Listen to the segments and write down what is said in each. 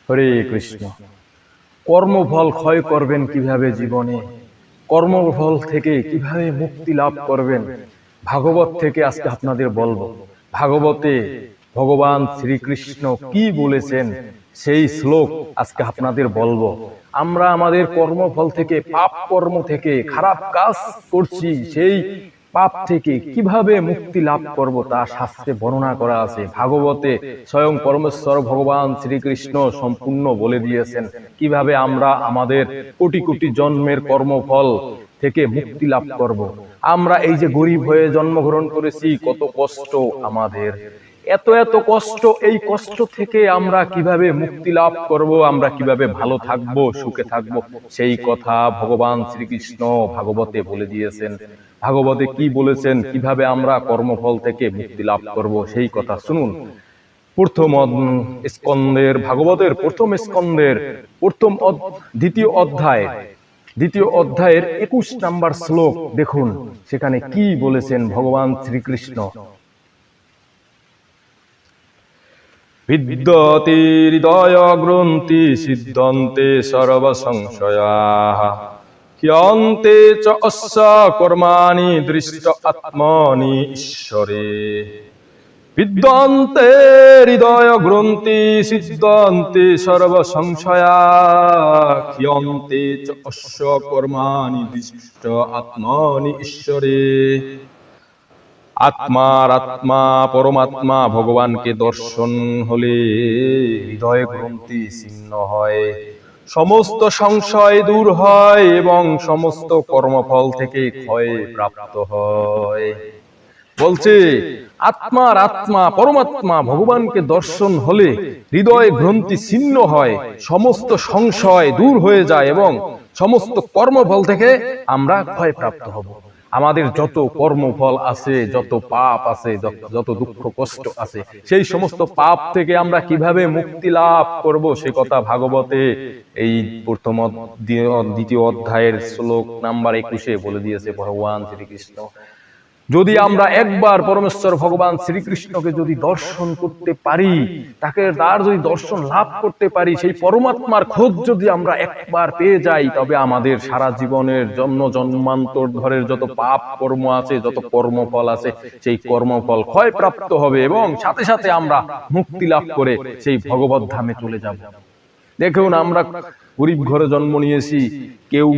হরে কৃষ্ণ। কর্মফল ক্ষয় করবেন কিভাবে জীবনে, কর্মফল থেকে কিভাবে মুক্তি লাভ করবেন, ভাগবত থেকে আজকে আপনাদের বলবো। ভাগবতে ভগবান শ্রীকৃষ্ণ কি বলেছেন সেই শ্লোক আজকে আপনাদের বলবো। আমরা আমাদের কর্মফল থেকে, পাপ কর্ম থেকে, খারাপ কাজ করছি, সেই পাপ থেকে কিভাবে মুক্তি লাভ করব তা শাস্ত্রে বর্ণনা করা আছে। ভাগবতে স্বয়ং পরমেশ্বর ভগবান শ্রীকৃষ্ণ সম্পূর্ণ বলে দিয়েছেন কিভাবে আমরা আমাদের কোটি কোটি জন্মের কর্মফল থেকে মুক্তি লাভ করব। আমরা এই যে গরিব হয়ে জন্মগ্রহণ করেছি, কত কষ্ট আমাদের, এত এত কষ্ট, এই কষ্ট থেকে আমরা কিভাবে মুক্তি লাভ করব, আমরা কিভাবে ভালো থাকবো, সুখে থাকবো, সেই কথা ভগবান শ্রীকৃষ্ণ ভাগবতে বলে দিয়েছেন। ভাগবতে কি বলেছেন, কিভাবে আমরা কর্মফল থেকে মুক্তি লাভ করব, সেই কথা শুনুন। প্রথম স্কন্ধের, ভাগবতের প্রথম স্কন্ধের দ্বিতীয় অধ্যায়ের 21 নম্বর শ্লোক দেখুন, সেখানে কি বলেছেন ভগবান শ্রীকৃষ্ণ। বিদ্যতে হৃদয় গ্রন্থি সিদ্ধন্তে সর্ব সংশয়াঃ হ্যন্তে চ অস্য কর্মাণি দৃষ্ট আত্মনি ঈশ্বরে। বিদ্যন্তে হৃদয় গ্রন্থি সিদ্ধন্তে সর্ব সংশয়াঃ হ্যন্তে চ অস্য কর্মাণি দৃষ্ট আত্মনি ঈশ্বরে। আত্মার আত্মা পরমাত্মা ভগবানকে দর্শন হলে হৃদয় গ্রন্থি ছিন্ন হয়, সমস্ত সংশয় দূর হয় এবং সমস্ত কর্মফল থেকে ক্ষয় প্রাপ্ত হয়। বলছে আত্মার আত্মা পরমাত্মা ভগবানকে দর্শন হলে হৃদয় গ্রন্থি ছিন্ন হয়, সমস্ত সংশয় দূর হয়ে যায় এবং সমস্ত কর্মফল থেকে আমরা ক্ষয় প্রাপ্ত হব। আমাদের যত কর্মফল আছে, যত পাপ আছে, যত দুঃখ কষ্ট আছে, সেই সমস্ত পাপ থেকে আমরা কিভাবে মুক্তি লাভ করব সে কথা ভাগবতে এই দ্বিতীয় অধ্যায়ের শ্লোক নাম্বার 21 বলে দিয়েছে ভগবান শ্রীকৃষ্ণ। যদি আমরা একবার পরমেশ্বর ভগবান শ্রীকৃষ্ণকে যদি দর্শন করতে পারি, তার যদি দর্শন লাভ করতে পারি, সেই পরমাত্মার খোঁজ যদি আমরা একবার পেয়ে যাই, তবে আমাদের সারা জীবনের জন্মান্তর ধরের যত পাপ কর্ম আছে, যত কর্মফল আছে, সেই কর্মফল ক্ষয় প্রাপ্ত হবে এবং সাথে সাথে আমরা মুক্তি লাভ করে সেই ভগবত ধামে চলে যাব। দেখুন, আমরা গরিব ঘরে জন্ম নিয়েছি, কেউ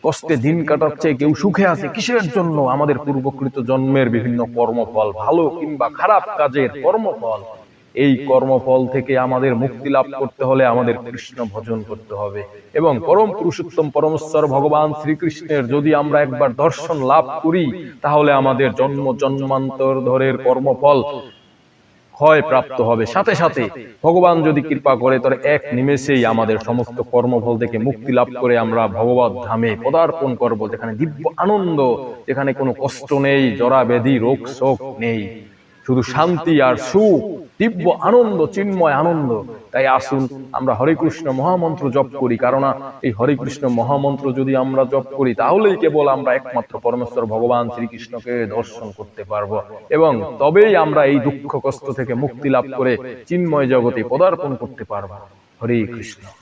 কষ্টে দিন কাটাচ্ছে, কেউ সুখে আছে। কিসের জন্য? আমাদের পূর্বকৃত জন্মের বিভিন্ন কর্মফল, ভালো কিংবা খারাপ কাজের কর্মফল। এই কর্মফল থেকে আমাদের মুক্তি লাভ করতে হলে আমাদের কৃষ্ণ ভজন করতে হবে এবং পরম পুরুষোত্তম পরমেশ্বর ভগবান শ্রীকৃষ্ণের যদি আমরা একবার দর্শন লাভ করি, তাহলে আমাদের জন্মান্তর ধরের কর্মফল ক্ষয় প্রাপ্ত হবে। সাথে সাথে ভগবান যদি কৃপা করে, তবে এক নিমেষেই আমাদের সমস্ত কর্মফল থেকে মুক্তি লাভ করে আমরা ভগবত ধামে পদার্পণ করব, যেখানে দিব্য আনন্দ, যেখানে কোনো কষ্ট নেই, জরা ব্যাধি রোগ শোক নেই, শুধু শান্তি আর সুখ, দিব্য আনন্দ, চিন্ময় আনন্দ। তাই আসুন আমরা হরে কৃষ্ণ মহামন্ত্র জপ করি, কারণ এই হরে কৃষ্ণ মহামন্ত্র যদি আমরা জপ করি, তাহলেই কেবল আমরা একমাত্র পরমেশ্বর ভগবান শ্রীকৃষ্ণকে দর্শন করতে পারবো এবং তবেই আমরা এই দুঃখ কষ্ট থেকে মুক্তি লাভ করে চিন্ময় জগতে পদার্পণ করতে পারবো। হরে কৃষ্ণ।